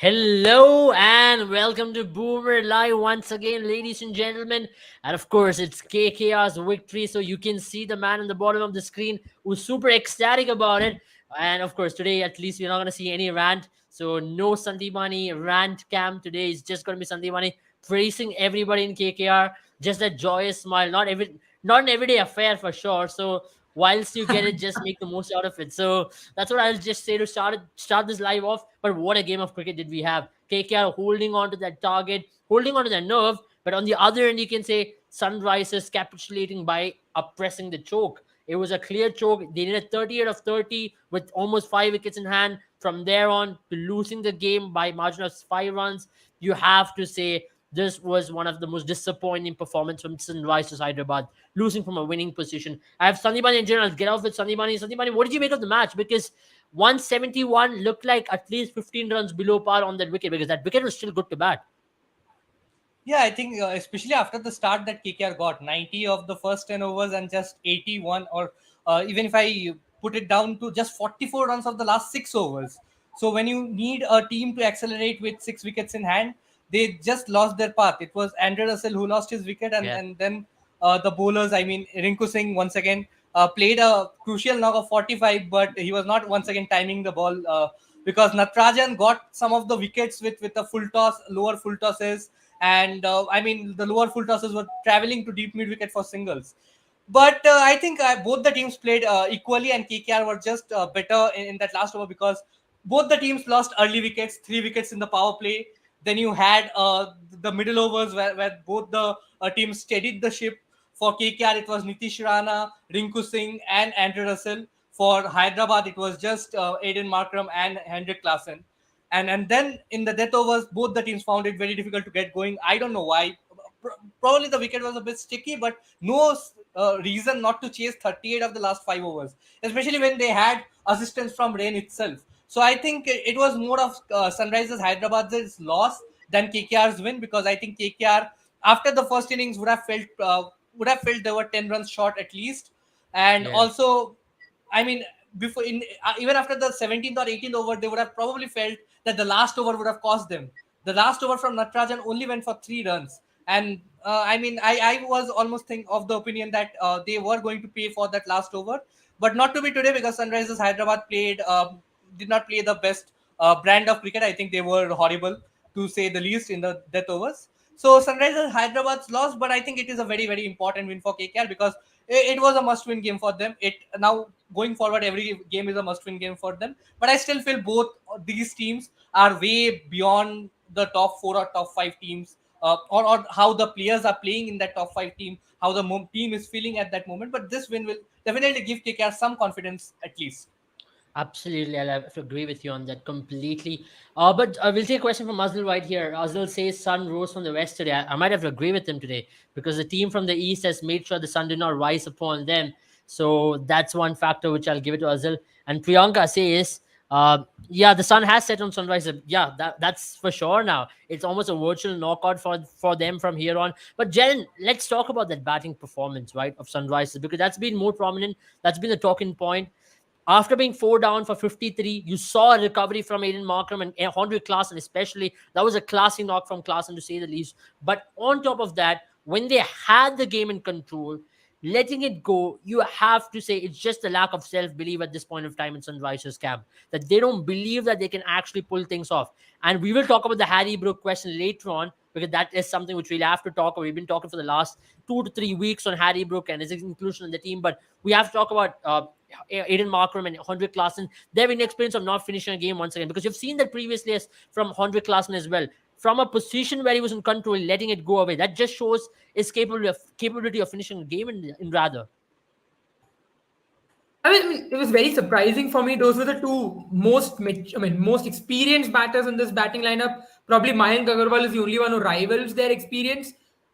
Hello and welcome to Boomer Live once again, ladies and gentlemen. And of course, it's KKR's victory. So you can see the man on the bottom of the screen who's super ecstatic about it. And of course, today at least we're not going to see any rant. So no Sandipani rant cam today. It's just going to be Sandipani praising everybody in KKR. Just a joyous smile. Not an everyday affair for sure. So whilst you get it, just make the most out of it. So that's what I'll just say to start this live off. But what a game of cricket did we have? KKR holding on to that target, holding on to that nerve. But on the other end, you can say Sunrisers capitulating by oppressing the choke. It was a clear choke. They needed 38 of 30 with almost 5 wickets in hand. From there on to losing the game by margin of 5 runs, you have to say this was one of the most disappointing performances from Sunrisers Hyderabad, losing from a winning position. I have Sandipani in general. Get off with Sandipani. Sandipani, what did you make of the match? Because 171 looked like at least 15 runs below par on that wicket because that wicket was still good to bat. Yeah, I think especially after the start that KKR got 90 of the first 10 overs and just 81, or even if I put it down to just 44 runs of the last 6 overs. So when you need a team to accelerate with 6 wickets in hand, they just lost their path. It was Andre Russell who lost his wicket, and, Yeah. and then the bowlers, I mean, Rinku Singh once again played a crucial knock of 45, but he was not once again timing the ball because Natarajan got some of the wickets with the full toss, lower full tosses, and I mean the lower full tosses were traveling to deep mid wicket for singles. But I think both the teams played equally, and KKR were just better in that last over because both the teams lost early wickets, 3 wickets in the power play. Then you had the middle overs where both the teams steadied the ship. For KKR, it was Nitish Rana, Rinku Singh, and Andrew Russell. For Hyderabad, it was just Aiden Markram and Hendrik Klassen. And then in the death overs, both the teams found it very difficult to get going. I don't know why. Probably the wicket was a bit sticky, but no reason not to chase 38 of the last 5 overs, especially when they had assistance from rain itself. So I think it was more of Sunrisers Hyderabad's loss than KKR's win, because I think KKR after the first innings would have felt they were 10 runs short at least, and Yeah. also, I mean, before in even after the 17th or 18th over, they would have probably felt that the last over would have cost them. The last over from Natarajan only went for 3 runs, and I mean, I was almost think of the opinion that they were going to pay for that last over, but not to be today, because Sunrisers Hyderabad did not play the best brand of cricket. I think they were horrible, to say the least, in the death overs. So Sunrisers Hyderabad's lost, but I think it is a very, very important win for KKR, because it was a must-win game for them. It now, going forward, every game is a must-win game for them. But I still feel both these teams are way beyond the top four or top five teams, or how the players are playing in that top five team, how the team is feeling at that moment. But this win will definitely give KKR some confidence at least. Absolutely, I'll have to agree with you on that completely. But we'll take a question from Azul right here. Azul says sun rose from the west today. I might have to agree with him today because the team from the east has made sure the sun did not rise upon them. So that's one factor which I'll give it to Azul. And Priyanka says, yeah, the sun has set on sunrise. Yeah, that's for sure now. It's almost a virtual knockout for them from here on. But Jalen, let's talk about that batting performance, right, of Sunrisers, because that's been more prominent. That's been the talking point. After being four down for 53, you saw a recovery from Aiden Markram and Henrik Klassen, especially. That was a classy knock from Klassen, to say the least. But on top of that, when they had the game in control, letting it go, you have to say it's just a lack of self-belief at this point of time in Sunrisers camp, that they don't believe that they can actually pull things off. And we will talk about the Harry Brook question later on, because that is something which we'll have to talk about. We've been talking for the last 2 to 3 weeks on Harry Brook and his inclusion in the team, but we have to talk about Aiden Markram and Hendrik Klassen. Their inexperience of not finishing a game once again, because you've seen that previously as from Hendrik Klassen as well. From a position where he was in control, letting it go away, that just shows his capability of finishing a game in rather. I mean, it was very surprising for me. Those were the two most experienced batters in this batting lineup. Probably Mayank Agarwal is the only one who rivals their experience.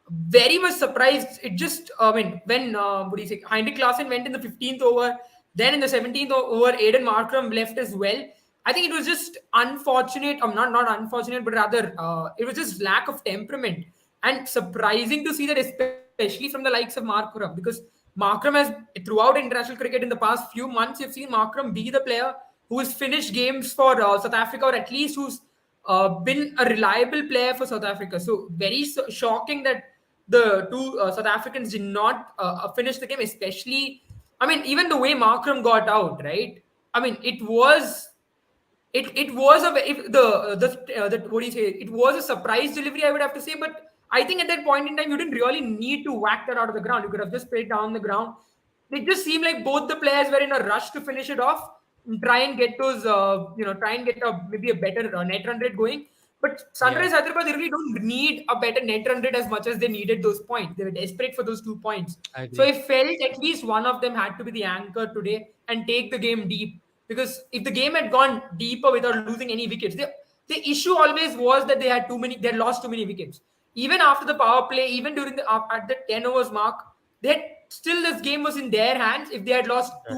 Very much surprised. It just, when what do you say, Heinrich Klaasen went in the 15th over, then in the 17th over, Aiden Markram left as well. I think it was just unfortunate. Not unfortunate, but rather it was just lack of temperament, and surprising to see that, especially from the likes of Markram, because Markram has, throughout international cricket in the past few months, you've seen Markram be the player who has finished games for South Africa, or at least who's been a reliable player for South Africa. So very shocking that the two South Africans did not finish the game, especially. I mean, even the way Markram got out, right? I mean, it was a if the what do you say? It was a surprise delivery, I would have to say. But I think at that point in time, you didn't really need to whack that out of the ground. You could have just played down the ground. It just seemed like both the players were in a rush to finish it off, and try and get those, try and get maybe a better net run rate going. But Yeah, Sunrise Hyderabad, they really don't need a better net run rate as much as they needed those points. They were desperate for those 2 points. I So agree. I felt at least one of them had to be the anchor today and take the game deep. Because if the game had gone deeper without losing any wickets, the issue always was that they had lost too many wickets. Even after the power play, even during at the 10 overs mark, they had, still this game was in their hands if they had lost Right.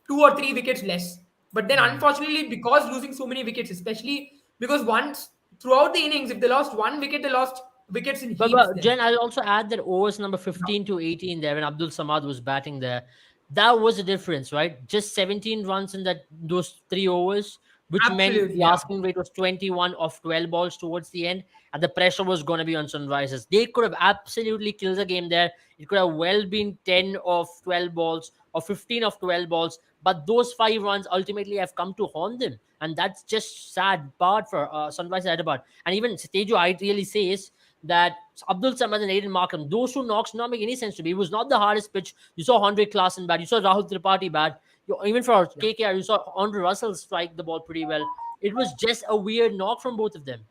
2 or 3 wickets less. But then, Mm. unfortunately, because losing so many wickets, especially because once throughout the innings, if they lost 1 wicket, they lost wickets in heaps. But Then Jen, I'll also add that overs number 15 to 18 there when Abdul Samad was batting there, that was the difference, right? Just 17 runs in those 3 overs, which meant absolutely, the yeah. asking rate was 21 of 12 balls towards the end, and the pressure was going to be on Sunrisers. They could have absolutely killed the game there. It could have well been 10 of 12 balls or 15 of 12 balls, but those 5 runs ultimately have come to haunt them, and that's just sad part for Sunrisers Hyderabad. And even Tejo, I really says that Abdul Samad and Aiden Markham, those two knocks do not make any sense to me. It was not the hardest pitch. You saw Andre Klassen bat, you saw Rahul Tripathi bat. Even for Yeah. KKR, you saw Andre Russell strike the ball pretty well. It was just a weird knock from both of them.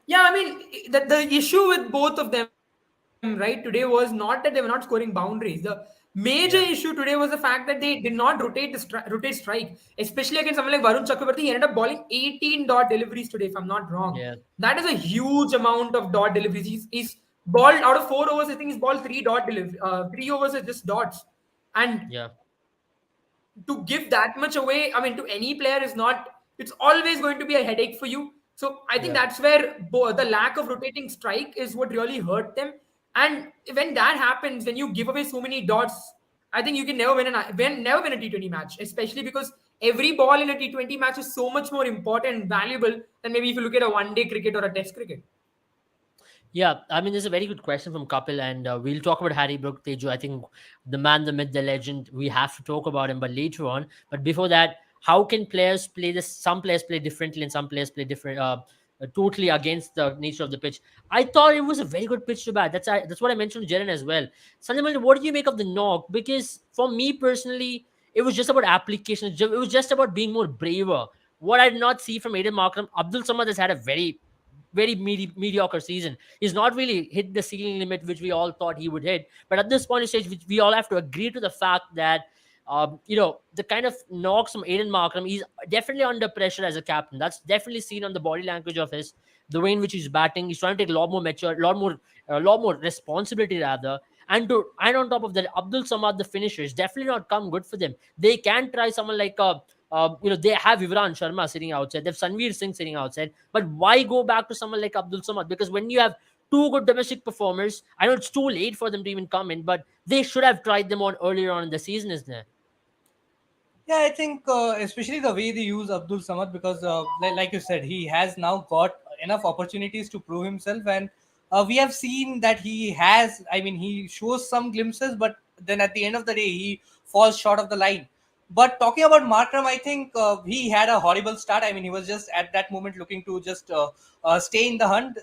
Yeah, I mean, the issue with both of them, right, today was not that they were not scoring boundaries. The major issue Yeah, today was the fact that they did not rotate strike, especially against someone like Varun Chakravarti. He ended up bowling 18 dot deliveries today, if I'm not wrong. yeah, That is a huge amount of dot deliveries. He's balled out of 4 overs. I think he's balled 3 overs are just dots, and yeah, to give that much away, I mean, to any player is not, it's always going to be a headache for you. So I think yeah. that's where the lack of rotating strike is what really hurt them. And when that happens, when you give away so many dots, I think you can never win a T20 match, especially because every ball in a T20 match is so much more important and valuable than maybe if you look at a one-day cricket or a test cricket. Yeah, I mean, there's a very good question from Kapil, and we'll talk about Harry Brook Teju. I think the man, the myth, the legend. We have to talk about him, but later on. But before that, how can players play this? Some players play differently, and some players play different, totally against the nature of the pitch. I thought it was a very good pitch to bat. That's what I mentioned to Jaren as well. Sanjay, what do you make of the knock? Because for me personally, it was just about application. It was just about being more braver. What I did not see from Aiden Markram, Abdul Samad has had a very mediocre season. He's not really hit the ceiling limit, which we all thought he would hit. But at this point in stage, we all have to agree to the fact that, the kind of knocks from Aiden Markram, he's definitely under pressure as a captain. That's definitely seen on the body language of his, the way in which he's batting. He's trying to take a lot more a lot more responsibility rather. And on top of that, Abdul Samad, the finisher, is definitely not come good for them. They can try someone like they have Ivran Sharma sitting outside. They have Sanveer Singh sitting outside. But why go back to someone like Abdul Samad? Because when you have two good domestic performers, I know it's too late for them to even come in, but they should have tried them on earlier on in the season, isn't it? Yeah, I think especially the way they use Abdul Samad, because like you said, he has now got enough opportunities to prove himself, and we have seen that he has. I mean, he shows some glimpses, but then at the end of the day, he falls short of the line. But talking about Markram, I think he had a horrible start. I mean, he was just at that moment looking to just stay in the hunt.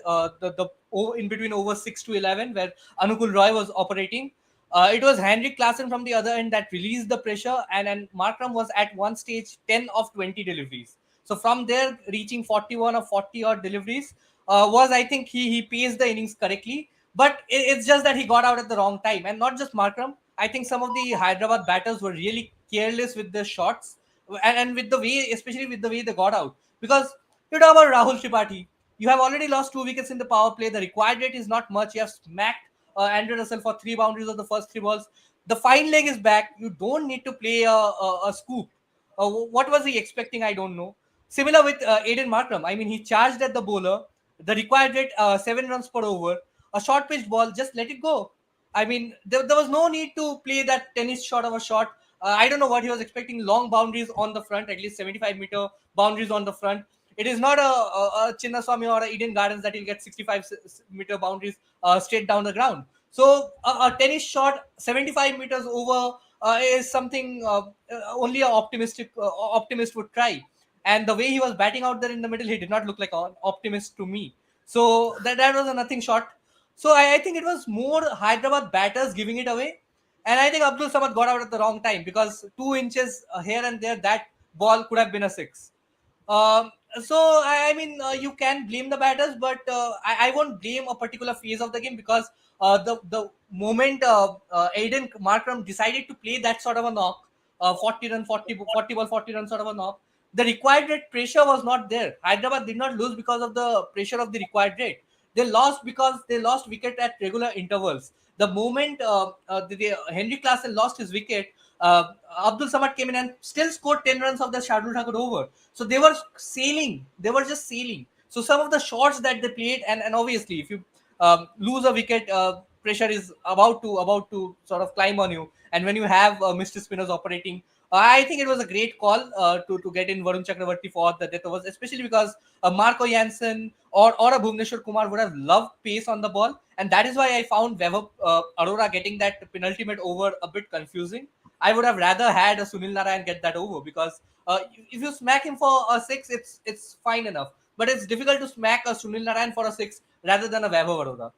In between over 6 to 11, where Anukul Roy was operating. It was Henrik Klassen from the other end that released the pressure, and Markram was at one stage 10 of 20 deliveries. So from there, reaching 41 or 40 odd deliveries was, I think, he paced the innings correctly. But it's just that he got out at the wrong time, and not just Markram. I think some of the Hyderabad batters were really careless with their shots, and with the way, especially with the way they got out. Because you talk about Rahul Tripathi, you have already lost 2 wickets in the power play. The required rate is not much. You have smacked Andrew Russell for 3 boundaries of the first 3 balls. The fine leg is back. You don't need to play a scoop. What was he expecting? I don't know. Similar with Aiden Markram. I mean, he charged at the bowler. The required rate 7 runs per over. A short pitch ball, just let it go. I mean, there was no need to play that tennis shot of a shot. I don't know what he was expecting. Long boundaries on the front, at least 75-meter boundaries on the front. It is not a Chinnaswamy or a Eden Gardens that he'll get 65-meter boundaries straight down the ground. So a tennis shot 75 meters over is something only an optimist would try. And the way he was batting out there in the middle, he did not look like an optimist to me. So that was a nothing shot. So I think it was more Hyderabad batters giving it away. And I think Abdul Samad got out at the wrong time, because 2 inches here and there, that ball could have been a six. Um, so I mean, you can blame the batters, but I won't blame a particular phase of the game, because the moment Aiden Markram decided to play that sort of a knock, 40 run, 40 ball, 40 run sort of a knock, the required rate pressure was not there. Hyderabad did not lose because of the pressure of the required rate. They lost because they lost wicket at regular intervals. The moment Henry Klaasen lost his wicket, Abdul Samad came in and still scored 10 runs of the Shardul Thakur over. So they were sailing. They were just sailing. So some of the shots that they played, and obviously if you lose a wicket, pressure is about to sort of climb on you. And when you have Mr. Spinners operating, I think it was a great call to get in Varun Chakravarti for the death overs, especially because Marco Jansen or a Bhuvneshwar Kumar would have loved pace on the ball, and that is why I found Vaibhav Arora getting that penultimate over a bit confusing. I would have rather had a Sunil Narayan get that over, because if you smack him for a six, it's fine enough. But it's difficult to smack a Sunil Narayan for a six rather than a Vaibhav Arora.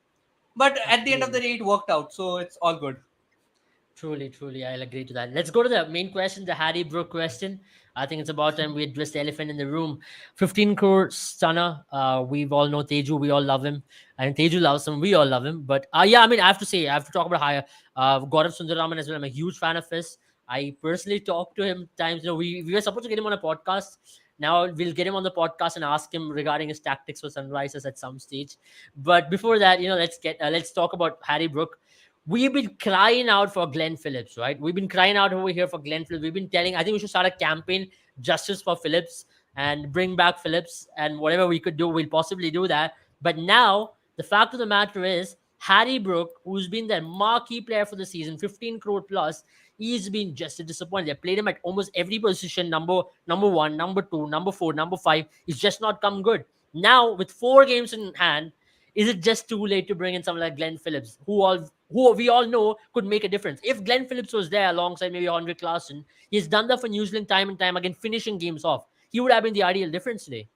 But at the end of the day, it worked out, so it's all good. Truly, I'll agree to that. Let's go to the main question, the Harry Brook question. I think it's about time we address the elephant in the room. 15 crore stunner. We all know Teju. We all love him. And Teju loves him. We all love him. But yeah, I mean, I have to say, I have to talk about higher. Gaurav Sundararaman as well. I'm a huge fan of his. I personally talked to him times. We were supposed to get him on a podcast. Now we'll get him on the podcast and ask him regarding his tactics for Sunrisers at some stage. But before that, let's talk about Harry Brook. We've been crying out for Glenn Phillips, right? We've been crying out over here for Glenn Phillips. We've been telling, I think we should start a campaign, Justice for Phillips, and bring back Phillips, and whatever we could do, we'll possibly do that. But now, the fact of the matter is, Harry Brook, who's been their marquee player for the season, 15 crore plus, he's been just a disappointment. They played him at almost every position, number one, number two, number four, number five. He's just not come good. Now, with 4 games in hand, is it just too late to bring in someone like Glenn Phillips, who we all know could make a difference? If Glenn Phillips was there alongside maybe Andre Klaasen, he's done that for New Zealand time and time again, finishing games off. He would have been the ideal difference today.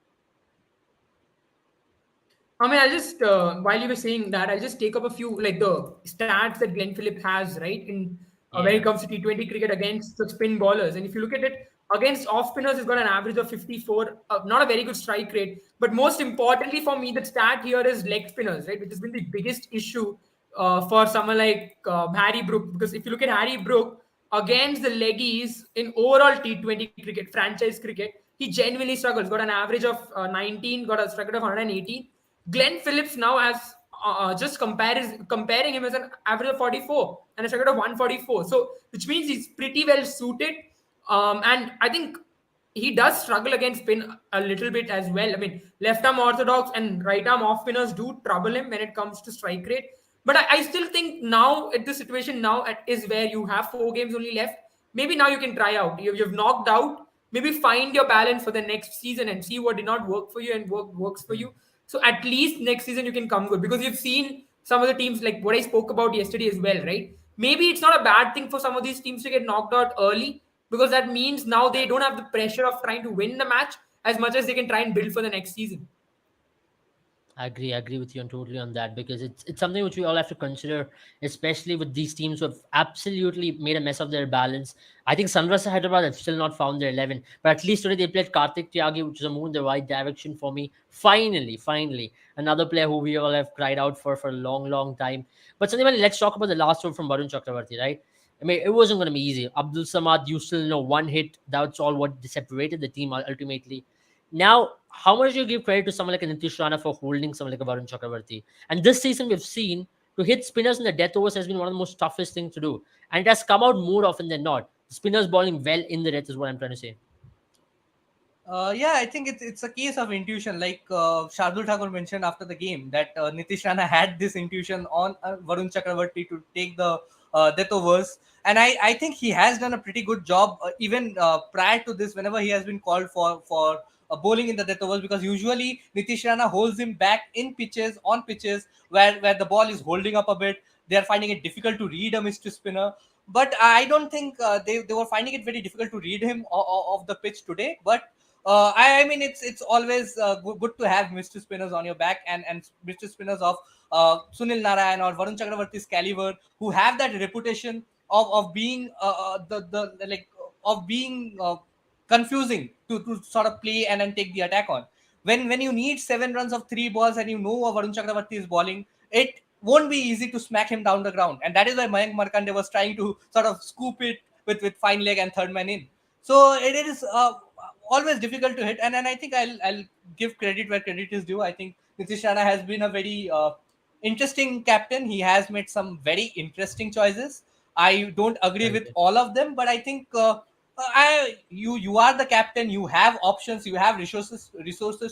I mean, I'll just while you were saying that, I'll just take up a few like the stats that Glenn Phillips has, right? In when it comes to T20 cricket against the spin bowlers, and if you look at it against off spinners, he's got an average of 54. Not a very good strike rate, but most importantly for me, the stat here is leg spinners, right? Which has been the biggest issue for someone like Harry Brook, because if you look at Harry Brook against the leggies in overall T20 cricket, franchise cricket, he genuinely struggles. Got an average of 19, got a strike rate of 118. Glenn Phillips now has just comparing him as an average of 44 and a strike rate of 144. So which means he's pretty well suited. And I think he does struggle against spin a little bit as well. I mean, left arm orthodox and right arm off spinners do trouble him when it comes to strike rate. But I still think now at the situation now is where you have 4 games only left. Maybe now you can try out. You've knocked out. Maybe find your balance for the next season and see what did not work for you and works for you. So at least next season you can come good, because you've seen some of the teams like what I spoke about yesterday as well, right? Maybe it's not a bad thing for some of these teams to get knocked out early, because that means now they don't have the pressure of trying to win the match as much as they can try and build for the next season. I agree with you totally on that, because it's something which we all have to consider, especially with these teams who have absolutely made a mess of their balance. I think Sunrisers Hyderabad have still not found their 11, but at least today they played Karthik Tyagi, which is a move in the right direction for me. Finally, another player who we all have cried out for a long time. But Sandeep, let's talk about the last one from Varun Chakravarti, right? I mean, it wasn't going to be easy. Abdul Samad, you still know, one hit. That's all what separated the team ultimately. Now, how much do you give credit to someone like a Nitish Rana for holding someone like a Varun Chakravarti? And this season, we've seen to hit spinners in the death overs has been one of the most toughest things to do. And it has come out more often than not. Spinners bowling well in the death is what I'm trying to say. Yeah, I think it's a case of intuition, like Shardul Thakur mentioned after the game, that Nitish Rana had this intuition on Varun Chakravarti to take the death overs. And I think he has done a pretty good job even prior to this, whenever he has been called for bowling in the death overs, because usually Nitish Rana holds him back on pitches where the ball is holding up a bit. They are finding it difficult to read a mystery spinner. But I don't think they were finding it very difficult to read him off the pitch today. But I mean, it's always good to have mystery spinners on your back, and mystery spinners of Sunil Narayan or Varun Chakravarti's caliber, who have that reputation of being the like of being confusing to sort of play and then take the attack on. When you need 7 runs of 3 balls and you know Varun Chakravarti is bowling, it won't be easy to smack him down the ground. And that is why Mayank Markande was trying to sort of scoop it with fine leg and third man in. So it is always difficult to hit. And I think I'll give credit where credit is due. I think Nitish Rana has been a very interesting captain. He has made some very interesting choices. I don't agree with all of them, but I think you are the captain. You have options. You have resources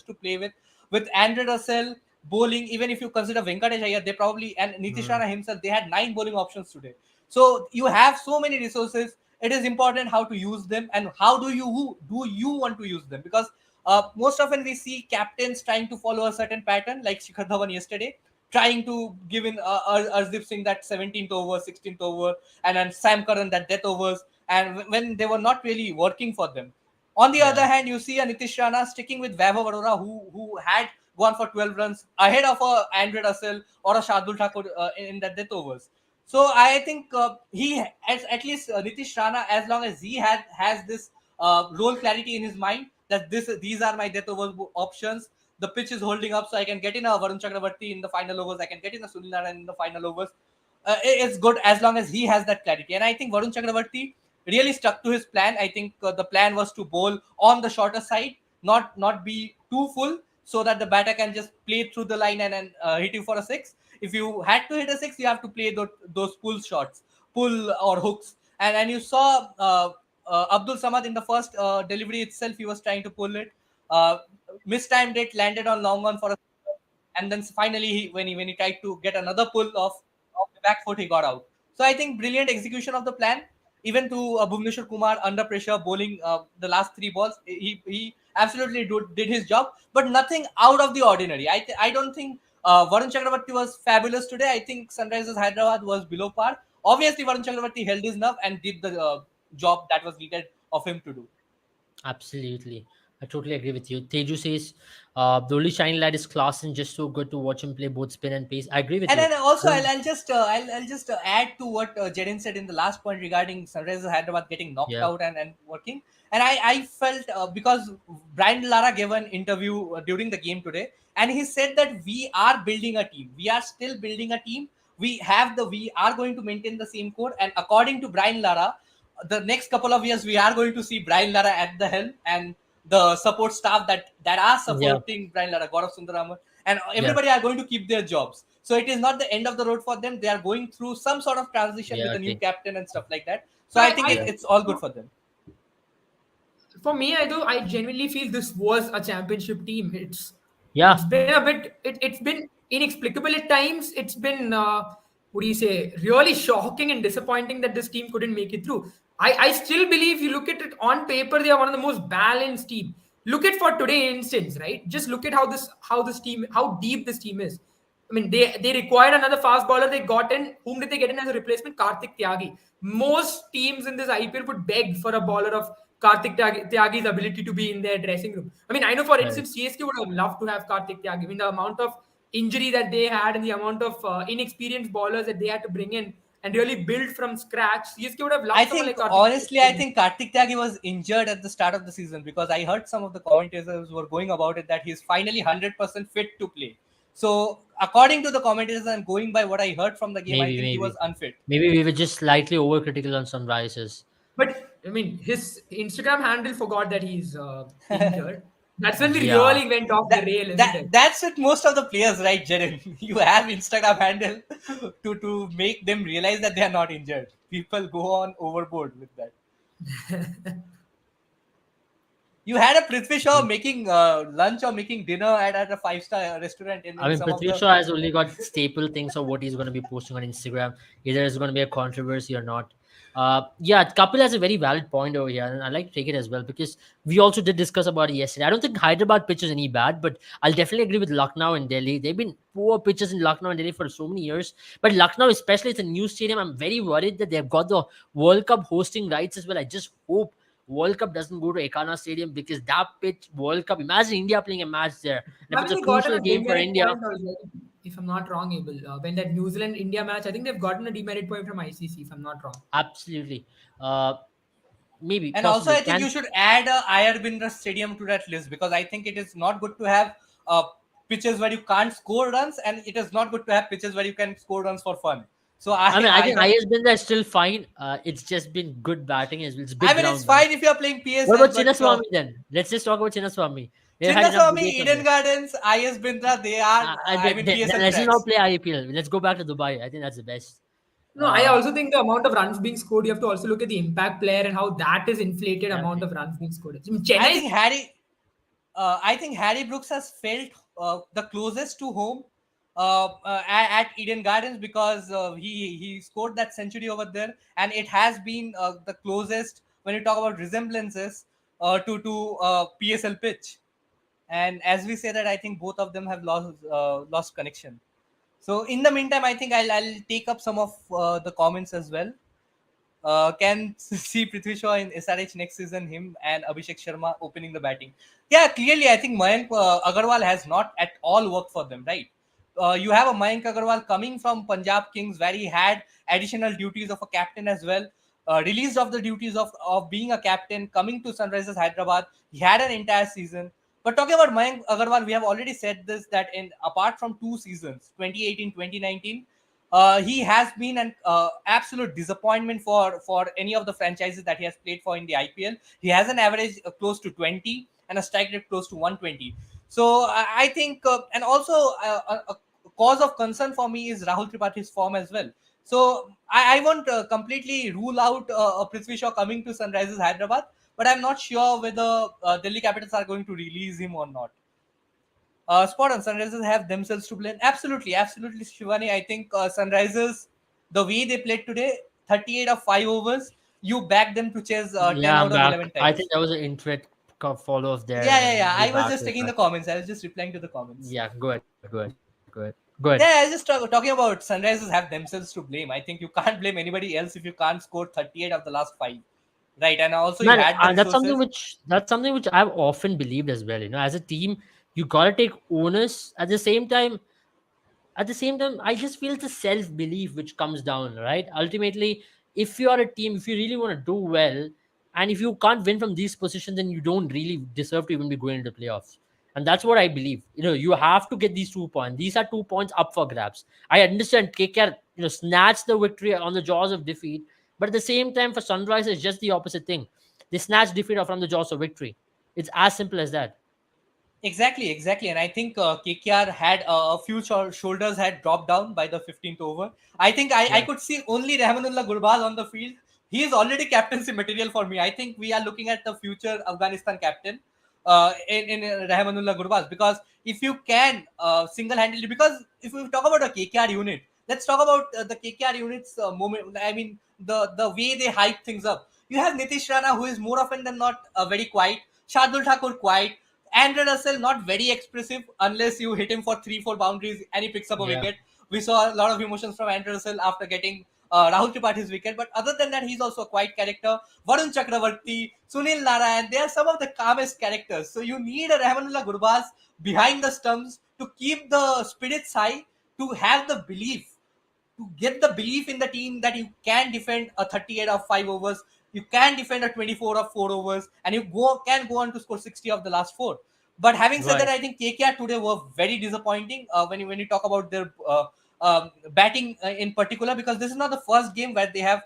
to play with. With Andre Russell bowling, even if you consider Venkatesh Iyer, they probably, and Nitish Rana himself, they had 9 bowling options today. So you have so many resources. It is important how to use them, and who do you want to use them, because most often we see captains trying to follow a certain pattern, like Shikhar Dhawan yesterday, trying to give in Arshdeep Singh that 17th over, 16th over, and then Sam Curran that death overs, and when they were not really working for them. On the other hand, you see a Nitish Rana sticking with Vaibhav Arora, who had gone for 12 runs ahead of a Andre Russell or a Shardul Thakur in the death overs. So I think he, at least Nitish Rana, as long as he has this role clarity in his mind, that these are my death overs options. The pitch is holding up, so I can get in a Varun Chakravarti in the final overs. I can get in a Sunil Narayan in the final overs. It's good as long as he has that clarity. And I think Varun Chakravarti really stuck to his plan. I think the plan was to bowl on the shorter side, not be too full, so that the batter can just play through the line and hit you for a 6. If you had to hit a 6, you have to play those pull shots, pull or hooks. And you saw Abdul Samad in the first delivery itself, he was trying to pull it. Mistimed it, landed on long on for a, and then finally when he tried to get another pull off the back foot, he got out. So I think brilliant execution of the plan. Even to Bhuvneshwar Kumar under pressure bowling the last 3 balls, he absolutely did his job, but nothing out of the ordinary. I don't think Varun Chakravarti was fabulous today. I think Sunrisers Hyderabad was below par. Obviously, Varun Chakravarti held his nerve and did the job that was needed of him to do. Absolutely. I totally agree with you. Teju says the only shining light is class and just so good to watch him play both spin and pace. I agree with And you. then also, I'll just add to what Jedin said in the last point regarding Sunrisers Hyderabad getting knocked Yeah. out and working. And I felt because Brian Lara gave an interview during the game today, and he said that we are building a team. We are still building a team. We are going to maintain the same core. And according to Brian Lara, the next couple of years we are going to see Brian Lara at the helm, and the support staff that are supporting Brian Lara, Gaurav Sundaraman, and everybody are going to keep their jobs. So it is not the end of the road for them. They are going through some sort of transition with a new captain and stuff like that. So I think it's all good for them. For me, I genuinely feel this was a championship team. It's Yeah. been a bit. It's been inexplicable at times. It's been what do you say? Really shocking and disappointing that this team couldn't make it through. I still believe, you look at it on paper, they are one of the most balanced team. Look at for today instance, right? Just look at how deep this team is. I mean, they required another fast bowler. They got in. Whom did they get in as a replacement? Karthik Tyagi. Most teams in this IPL would beg for a bowler of Karthik Tyagi's ability to be in their dressing room. I mean, I know, for instance, CSK would have loved to have Karthik Tyagi. I mean, the amount of injury that they had and the amount of inexperienced bowlers that they had to bring in and really build from scratch, CSK would have loved I someone think, like Karthik. honestly, I think Karthik Tyagi was injured at the start of the season, because I heard some of the commentators were going about it that he's finally 100% fit to play. So according to the commentators and going by what I heard from the game, I think he was unfit. Maybe we were just slightly overcritical on Sunrisers. But I mean, his Instagram handle forgot that he's injured. That's when we really went off the rail. That's with most of the players, right, Jaren? You have Instagram handle to make them realize that they are not injured. People go on overboard with that. You had a Prithvi Shaw making lunch or making dinner at a 5-star restaurant in I mean, some of Prithvi the. Shaw has only got staple things of what he's going to be posting on Instagram. Either it's going to be a controversy or not. Yeah, Kapil has a very valid point over here, and I like to take it as well because we also did discuss about it yesterday. I don't think Hyderabad pitch is any bad, but I'll definitely agree with Lucknow and Delhi. They've been poor pitches in Lucknow and Delhi for so many years, but Lucknow, especially, it's a new stadium. I'm very worried that they've got the World Cup hosting rights as well. I just hope World Cup doesn't go to Ekana Stadium because that pitch, World Cup. Imagine India playing a match there. And if I it's mean, a they gotten crucial a game for demerit India, point also, if I'm not wrong, Abel. When that New Zealand India match, I think they've gotten a demerit point from ICC, if I'm not wrong. absolutely. Uh, Maybe, And also, possibly I think can. you should add a IR Bindra Stadium to that list because I think it is not good to have pitches where you can't score runs, and it is not good to have pitches where you can score runs for fun. So I mean, I think I IS Binder is still fine. It's just been good batting as well. It's I big mean, it's ground now. fine if you're playing What PSL, about but Chinnaswamy then? Let's just talk about Chinnaswamy. We've had enough Chinnaswamy, debates on Eden this. Gardens, IS Bindra, they are, I mean, PSL Let's just not tracks. play IPL. Let's go back to Dubai. I think that's the best. No, I Uh, also think the amount of runs being scored, you have to also look at the impact player and how that is inflated amount exactly. of runs being scored. I mean, I Chennai think Harry, I think Harry Brooks has felt the closest to home at Eden Gardens because he scored that century over there, and it has been the closest when you talk about resemblances to PSL pitch. And as we say that, I think both of them have lost connection. So in the meantime, I think I'll take up some of the comments as well. Can see Prithvi Shaw in SRH next season, him and Abhishek Sharma opening the batting. Yeah, clearly, I think Mayank Agarwal has not at all worked for them, right? You have a Mayank Agarwal coming from Punjab Kings where he had additional duties of a captain as well, released of the duties of being a captain, coming to Sunrisers Hyderabad. He had an entire season. But talking about Mayank Agarwal, we have already said this that in apart from 2 seasons, 2018, 2019, he has been an absolute disappointment for any of the franchises that he has played for in the IPL. He has an average close to 20 and a strike rate close to 120. So I think, and also a cause of concern for me is Rahul Tripathi's form as well. So I won't completely rule out Prithvi Shaw coming to Sunrisers Hyderabad, but I'm not sure whether Delhi Capitals are going to release him or not. Spot on. Sunrisers have themselves to blame. Absolutely, absolutely, Shivani. I think Sunrisers, the way they played today, 38 of 5 overs, you back them to chase 10 yeah, out I'm of back. 11 I times. think that was an intricate follow off there, Yeah, yeah, and yeah. we I was back just it taking back. the comments. I was just replying to the comments. Yeah, go ahead. Yeah, I was just talking about Sunrisers have themselves to blame. I think you can't blame anybody else if you can't score 38 of the last 5. Right. And also, you Man, had the resources. that's something which I've often believed as well. You know, as a team, you gotta take onus. At the same time, I just feel it's a self belief which comes down, right? Ultimately, if you are a team, if you really want to do well, and if you can't win from these positions, then you don't really deserve to even be going into playoffs. And that's what I believe. You know, you have to get these 2 points. These are 2 points up for grabs. I understand KKR, snatched the victory on the jaws of defeat, but at the same time, for Sunrise, it's just the opposite thing. They snatch defeat from the jaws of victory. It's as simple as that. Exactly, exactly. And I think KKR had a few shoulders had dropped down by the 15th over. I think I Yeah. could see only Rahmanullah Gurbaz on the field. He is already captaincy material for me. I think we are looking at the future Afghanistan captain in Rahmanullah Gurbaz because if you can single-handedly, because if we talk about a KKR unit, let's talk about the KKR unit's moment. I mean, the way they hype things up. You have Nitish Rana, who is more often than not very quiet. Shardul Thakur, quiet. Andre Russell, not very expressive unless you hit him for 3-4 boundaries and he picks up a Yeah. wicket. We saw a lot of emotions from Andre Russell after getting Rahul Tripathi's wicket. But other than that, he's also a quiet character. Varun Chakravarti, Sunil Narayan, they are some of the calmest characters. So you need a Rahmanullah Gurbaz behind the stumps to keep the spirits high, to have the belief, to get the belief in the team that you can defend a 38 of 5 overs, you can defend a 24 of 4 overs, and you can go on to score 60 of the last 4. But having said that, Right. I think KKR today were very disappointing when you talk about their batting in particular, because this is not the first game where they have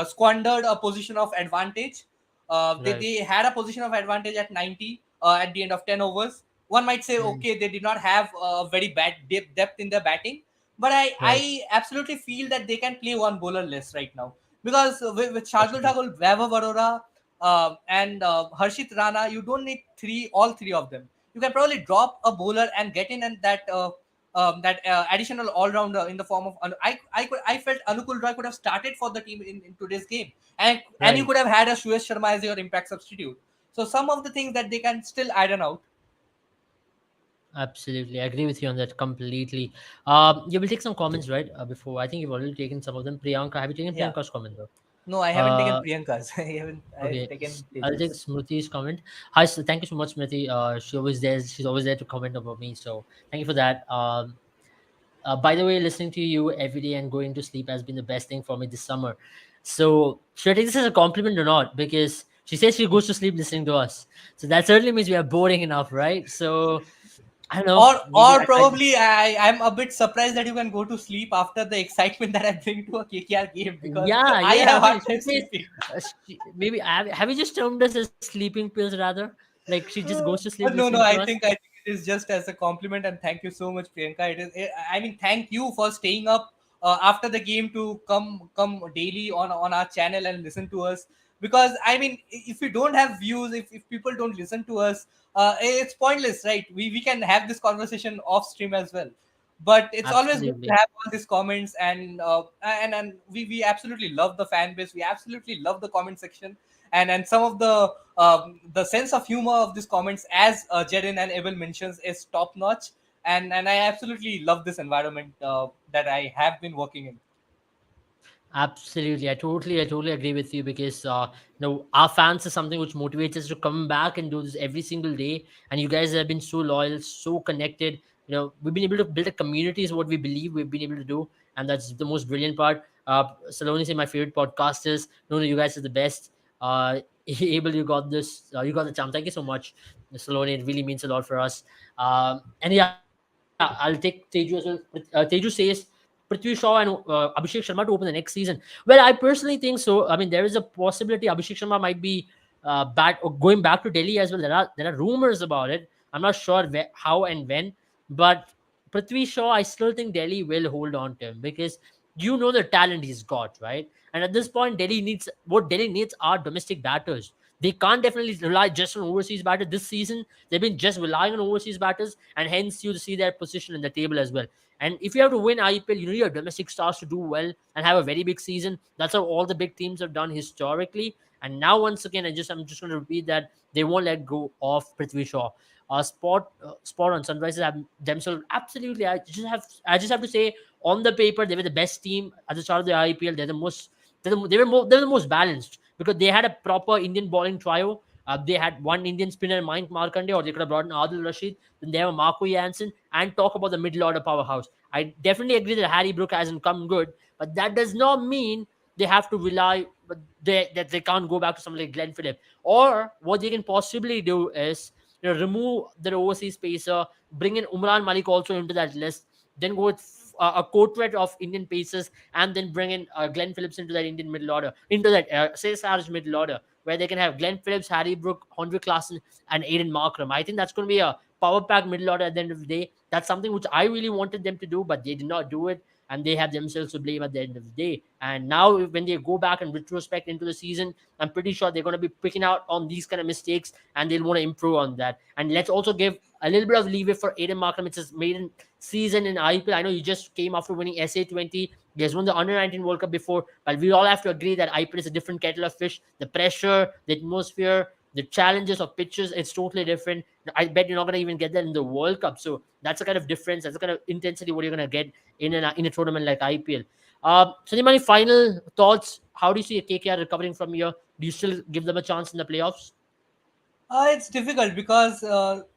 squandered a position of advantage. Right. They had a position of advantage at 90 at the end of 10 overs. One might say, Mm. okay, they did not have a very bad depth in their batting, but Right. I absolutely feel that they can play one bowler less right now because with Shardul Possibly. Thakur, Vaibhav Arora, and Harshit Rana, you don't need all three of them. You can probably drop a bowler and get in and that additional all-rounder in the form of I felt Anukul Roy could have started for the team in today's game, and you Right. could have had a Suyash Sharma as your impact substitute. So some of the things that they can still iron out. Absolutely, I agree with you on that completely. You will take some comments, right? Before I think you've already taken some of them. Priyanka, have you taken Yeah. Priyanka's comment though? No, I haven't taken Uh, Priyanka's. I've okay, taken I'll take Teju's. Smriti's comment. Hi, so thank you so much, Smriti. She always there. She's always there to comment about me. So thank you for that. By the way, listening to you every day and going to sleep has been the best thing for me this summer. So should I take this as a compliment or not? Because she says she goes to sleep listening to us. So that certainly means we are boring enough, right? So I don't know. Maybe Or probably I'm a bit surprised that you can go to sleep after the excitement that I bring to a KKR game, because yeah, I yeah. I have mean, hard she time says sleeping. maybe have you just termed us as sleeping pills rather? Like she just goes to sleep No, listening to us. I think it is just as a compliment, and thank you so much, Priyanka. I mean, thank you for staying up after the game to come daily on our channel and listen to us. Because I mean, if we don't have views, if people don't listen to us, it's pointless, right? We can have this conversation off stream as well. But it's always good to Absolutely. have all these comments, and we absolutely love the fan base. We absolutely love the comment section, and some of the sense of humor of these comments, as Jerin and Abel mentions, is top notch. And I absolutely love this environment that I have been working in. Absolutely, I totally agree with you because our fans is something which motivates us to come back and do this every single day. And you guys have been so loyal, so connected. We've been able to build a community is what we believe we've been able to do, and that's the most brilliant part. Saloni is my favorite podcasters. No, you guys are the best. Abel, you got this. You got the charm. Thank you so much, Saloni. It really means a lot for us. And yeah, I'll take Teju as well. Teju says Prithvi Shaw and Abhishek Sharma to open the next season. Well, I personally think so. I mean, there is a possibility Abhishek Sharma might be back or going back to Delhi as well. There are rumors about it. I'm not sure how and when, but Prithvi Shaw, I still think Delhi will hold on to him because the talent he's got, right? And at this point, Delhi needs are domestic batters. They can't definitely rely just on overseas batters this season. They've been just relying on overseas batters, and hence you see their position in the table as well. And if you have to win IPL, you need your domestic stars to do well and have a very big season. That's how all the big teams have done historically. And now, once again, I'm just going to repeat that they won't let go of Prithvi Shaw. Spot on. Sunrisers have themselves absolutely. I just have to say, on the paper, they were the best team at the start of the IPL. They're the most. They were the most balanced because they had a proper Indian bowling trio. They had one Indian spinner, Mayank Markande, or they could have brought in Adil Rashid. Then they have Marco Jansen, and talk about the middle order powerhouse. I definitely agree that Harry Brook hasn't come good, but that does not mean they have to rely. But that they can't go back to something like Glenn Phillip. Or what they can possibly do is remove the overseas pacer, bring in Umran Malik also into that list, then go with a quartet of Indian pacers, and then bring in Glenn Phillips into that Indian middle order, into that Sarge middle order, where they can have Glenn Phillips, Harry Brook, Andre Klassen, and Aiden Markram. I think that's going to be a power pack middle order at the end of the day. That's something which I really wanted them to do, but they did not do it. And they have themselves to blame at the end of the day. And now, when they go back and retrospect into the season, I'm pretty sure they're going to be picking out on these kind of mistakes, and they'll want to improve on that. And let's also give a little bit of leeway for Aiden Markram. It's his maiden season in IPL. I know you just came after winning SA20. He has won the Under 19 World Cup before, but we all have to agree that IPL is a different kettle of fish. The pressure, the atmosphere, the challenges of pitches, it's totally different. I bet you're not going to even get that in the World Cup. So that's the kind of difference. That's the kind of intensity what you're going to get in a tournament like IPL. Sanimani, final thoughts. How do you see KKR recovering from here? Do you still give them a chance in the playoffs? It's difficult because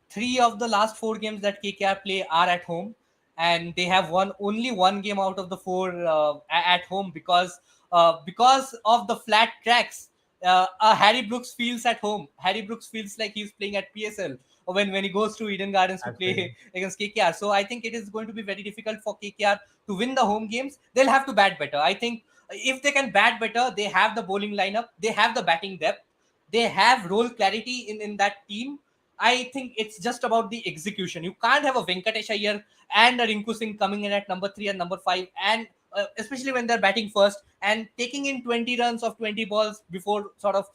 three of the last four games that KKR play are at home, and they have won only one game out of the four at home because of the flat tracks. Harry Brooks feels at home. Harry Brooks feels like he's playing at PSL when he goes to Eden Gardens to Absolutely. play against KKR. So I think it is going to be very difficult for KKR to win the home games. They'll have to bat better. I think if they can bat better, they have the bowling lineup, they have the batting depth, they have role clarity in that team. I think it's just about the execution. You can't have a Venkatesh Iyer and a Rinku Singh coming in at number 3 and number 5, and especially when they're batting first and taking in 20 runs of 20 balls before sort of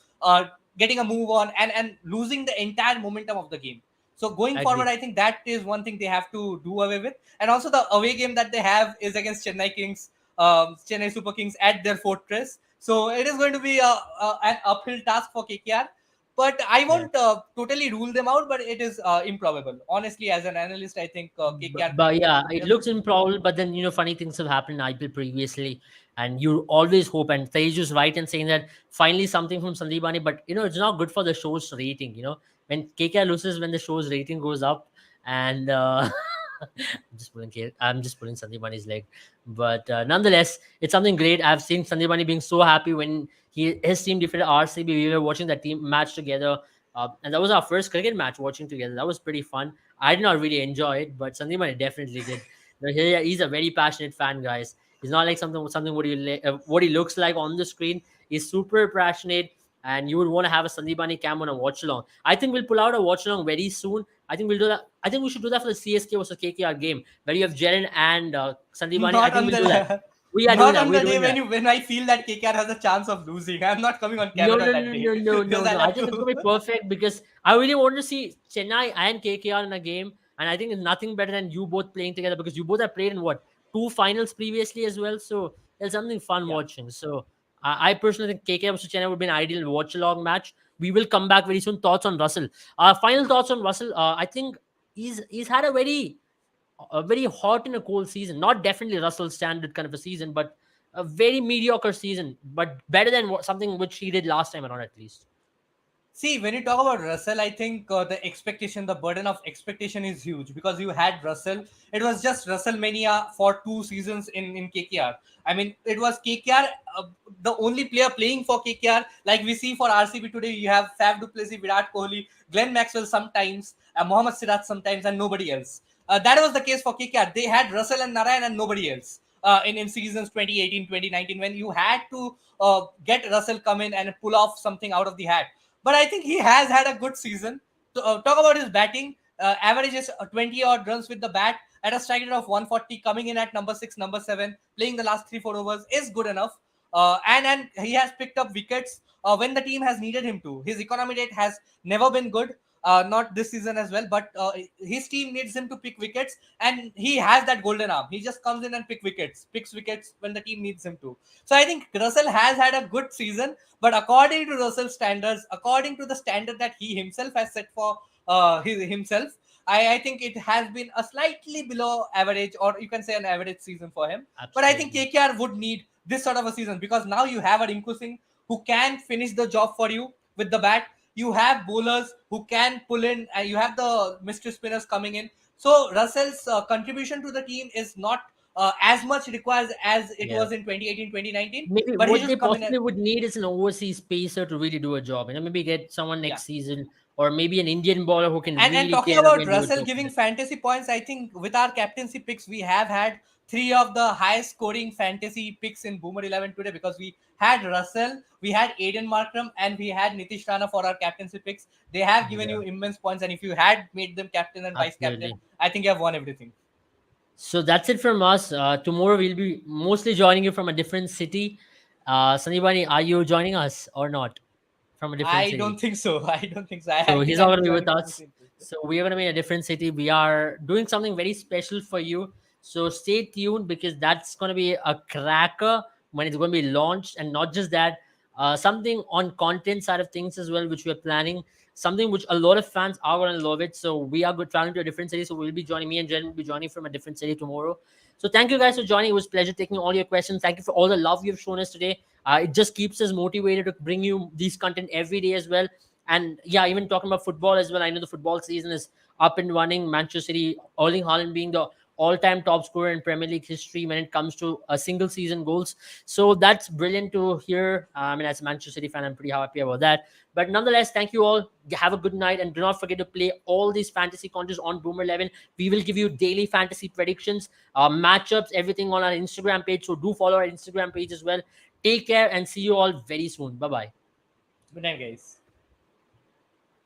getting a move on and losing the entire momentum of the game. So going I forward, agree. I think that is one thing they have to do away with. And also the away game that they have is against Chennai Kings, Chennai Super Kings at their fortress. So it is going to be an uphill task for KKR. But I Yeah. won't totally rule them out, but it is improbable. Honestly, as an analyst, I think KKR But can go yeah, through it here. looks improbable. But then funny things have happened in IPL previously, and you always hope. And Tej is right in saying that finally something from Sandeep Bani. But it's not good for the show's rating. When KKR loses, when the show's rating goes up, and I'm just pulling Sandeep Bani's leg. But nonetheless, it's something great. I've seen Sandeep Bani being so happy when his team defeated RCB. We were watching that team match together. And that was our first cricket match watching together. That was pretty fun. I did not really enjoy it, but Sandeep Mane definitely did. He's a very passionate fan, guys. He's not like something what he looks like on the screen. He's super passionate, and you would want to have a Sandeep Mane cam on a watch along. I think we'll pull out a watch along very soon. I think we'll do that. I think we should do that for the CSK versus KKR game where you have Jaren and Sandeep Mane. I Not think on we'll do that. the We are doing not that. on the We're day doing that. when I feel that KKR has a chance of losing. I'm not coming on No, camera no, that no, day no, no, no, because no. I'll I have think it's gonna be to. perfect because I really want to see Chennai and KKR in a game, and I think it's nothing better than you both playing together because you both have played in what two finals previously as well. So there's something fun Yeah. watching. So I personally think KKR versus Chennai would be an ideal watch along match. We will come back very soon. Thoughts on Russell? Final thoughts on Russell? I think he's had a very hot and a cold season. Not definitely Russell standard kind of a season, but a very mediocre season, but better than something which he did last time around at least. See, when you talk about Russell, I think the burden of expectation is huge because you had Russell. It was just Russell mania for 2 seasons in KKR. I mean, it was KKR, the only player playing for KKR. Like we see for RCB today, you have Faf du Plessis, Virat Kohli, Glenn Maxwell sometimes, Mohammad Siraj sometimes, and nobody else. That was the case for KKR. They had Russell and Narayan and nobody else. In seasons 2018, 2019, when you had to get Russell come in and pull off something out of the hat. But I think he has had a good season. Talk about his batting. Averages 20 odd runs with the bat at a strike rate of 140, coming in at number 6, number 7, playing the last 3-4 overs is good enough. And he has picked up wickets when the team has needed him to. His economy rate has never been good. Not this season as well, but his team needs him to pick wickets, and he has that golden arm. He just comes in and picks wickets when the team needs him to. So I think Russell has had a good season, but according to Russell's standards, according to the standard that he himself has set for himself, I think it has been a slightly below average, or you can say an average season for him. But I think Absolutely. KKR would need this sort of a season because now you have a Rinku Singh who can finish the job for you with the bat. You have bowlers who can pull in, and you have the mystery spinners coming in. So Russell's contribution to the team is not as much required as it Yeah. was in 2018, 2019, Maybe but he what they should come in. possibly would need is an overseas pacer to really do a job. Maybe get someone Yeah. next season, or maybe an Indian bowler who can And really talking carry away about and do a Russell job for giving them. fantasy points, I think with our captaincy picks, we have had three of the highest scoring fantasy picks in Boomer 11 today because we had Russell, we had Aiden Markram, and we had Nitish Rana for our captaincy picks. They have given Yeah, you immense points, and if you had made them captain and vice captain, absolutely. I think you have won everything. So that's it from us. Tomorrow we'll be mostly joining you from a different city. Sanibani, are you joining us or not from a different I city? don't think so. I don't think so. I So think he's not I'll going be to be joining with from the us. same place. So we are going to be in a different city. We are doing something very special for you. So stay tuned because that's going to be a cracker when it's going to be launched. And not just that, something on content side of things as well, which we're planning. Something which a lot of fans are going to love it. So we are good traveling to a different city. So we'll be joining, me and Jen will be joining from a different city tomorrow. So thank you guys for joining. It was a pleasure taking all your questions. Thank you for all the love you've shown us today. It just keeps us motivated to bring you these content every day as well. And yeah, even talking about football as well, I know the football season is up and running. Manchester City, Erling Haaland being the all-time top scorer in Premier League history when it comes to a single season goals. So that's brilliant to hear. As a Manchester City fan, I'm pretty happy about that. But nonetheless, thank you all. Have a good night, and do not forget to play all these fantasy contests on Boomer 11. We will give you daily fantasy predictions, matchups, everything on our Instagram page. So do follow our Instagram page as well. Take care and see you all very soon. Bye bye. Good night, guys.